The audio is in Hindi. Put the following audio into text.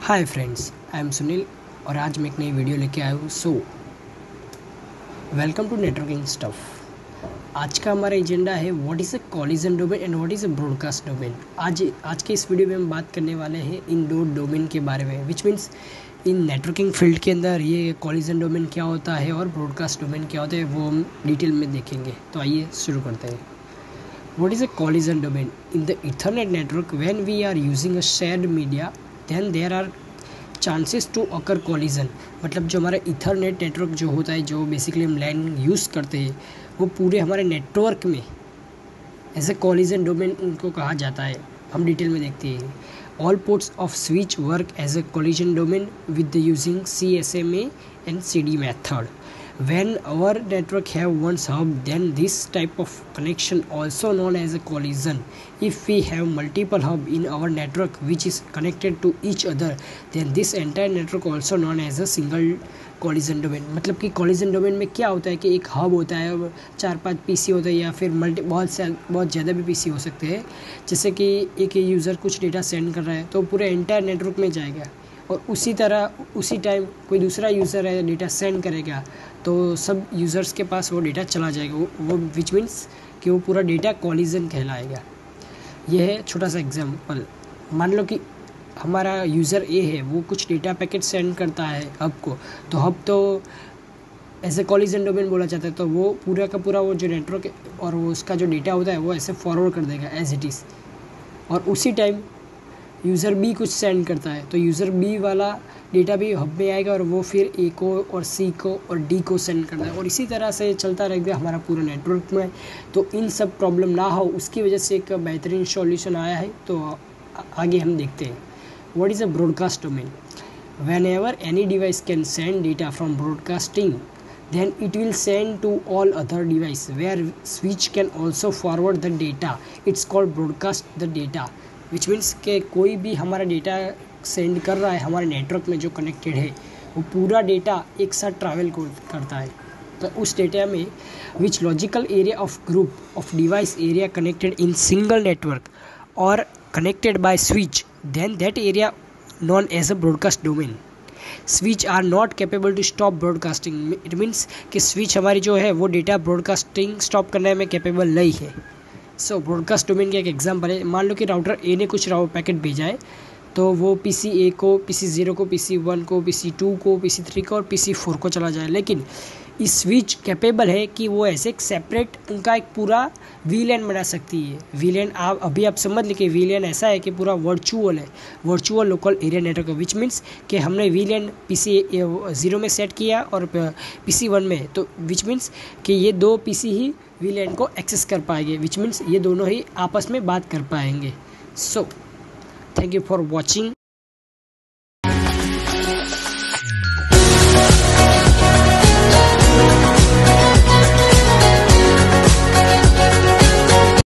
Hi friends, I am Sunil और आज मैं एक नई वीडियो लेके आया हूँ। Welcome to networking stuff. आज का हमारा एजेंडा है what is a collision domain and what is a broadcast domain. आज के इस वीडियो में हम बात करने वाले हैं इन दो डोमेन के बारे में, which means in networking field के अंदर ये कॉलिजन डोमेन क्या होता है और ब्रॉडकास्ट डोमेन क्या होता है, वो हम डिटेल में देखेंगे। तो आइए शुरू करते हैं। What is a collision domain? In the Ethernet network, when we are using a shared media, then there are chances to occur collision। मतलब जो हमारा इथरनेट नेटवर्क जो होता है, जो बेसिकली हम लैन यूज़ करते हैं, वो पूरे हमारे नेटवर्क में एज ए कॉलिजन डोमेन उनको कहा जाता है। हम डिटेल में देखते हैं। All ports of switch work as a collision domain with using CSMA and CD method. When our network have one hub, then this type of connection also known as a collision. If we have multiple hub in our network which is connected to each other, then this entire network also known as a single collision domain। मतलब कि collision domain में क्या होता है कि एक हब होता है, 4-5 PC होता है, या फिर बहुत ज़्यादा भी PC हो सकते हैं। जैसे कि एक यूज़र कुछ डेटा सेंड कर रहा है तो पूरे एंटायर नेटवर्क में जाएगा, और उसी तरह उसी टाइम कोई दूसरा यूज़र है डेटा सेंड करेगा तो सब यूज़र्स के पास वो डेटा चला जाएगा, वो विच मीन्स कि वो पूरा डेटा कॉलिजन कहलाएगा। यह है छोटा सा एग्जांपल। मान लो कि हमारा यूज़र ए है, वो कुछ डेटा पैकेट सेंड करता है हब को, तो हब तो ऐसे कॉलिजन डोमेन बोला जाता है। तो वो पूरा का पूरा वो जो नेटवर्क और वो उसका जो डेटा होता है वो ऐसे फॉरवर्ड कर देगा एज इट इज़, और उसी टाइम यूज़र बी कुछ सेंड करता है तो यूज़र बी वाला डेटा भी हब में आएगा और वो फिर ए को और सी को और डी को सेंड करता है, और इसी तरह से चलता रहेगा हमारा पूरा नेटवर्क में। तो इन सब प्रॉब्लम ना हो उसकी वजह से एक बेहतरीन सॉल्यूशन आया है। तो आगे हम देखते हैं। What is a broadcast domain? When ever any device can send data from broadcasting, then it will send to all other device where switch can also forward the data. It's called broadcast the data, which means कि कोई भी हमारा डेटा सेंड कर रहा है हमारे नेटवर्क में जो कनेक्टेड है, वो पूरा डेटा एक साथ ट्रैवल करता है। तो उस डेटा में which logical area of group of device area connected in single network और connected by switch, then that area known as a broadcast domain. Switch are not capable to stop broadcasting. It means कि स्विच हमारी जो है वो डेटा ब्रॉडकास्टिंग स्टॉप करने में कैपेबल नहीं है। सो ब्रॉडकास्ट डोमेन का एक एग्जांपल है। मान लो कि राउटर ए ने कुछ पैकेट भेजा है, तो वो PC ए को, PC 0 को, PC 1 को, PC 2 को, PC 3 को और PC 4 को चला जाए। लेकिन इस स्विच कैपेबल है कि वो ऐसे एक सेपरेट उनका एक पूरा VLAN बना सकती है। VLAN आप समझ लीजिए, VLAN ऐसा है कि पूरा वर्चुअल है, virtual local area network, which means कि हमने VLAN PC 0 में सेट किया और PC 1 में, तो विच मीन्स कि ये दो PC ही VLAN को एक्सेस कर पाएंगे, विच मीन्स ये दोनों ही आपस में बात कर पाएंगे। So thank you for watching.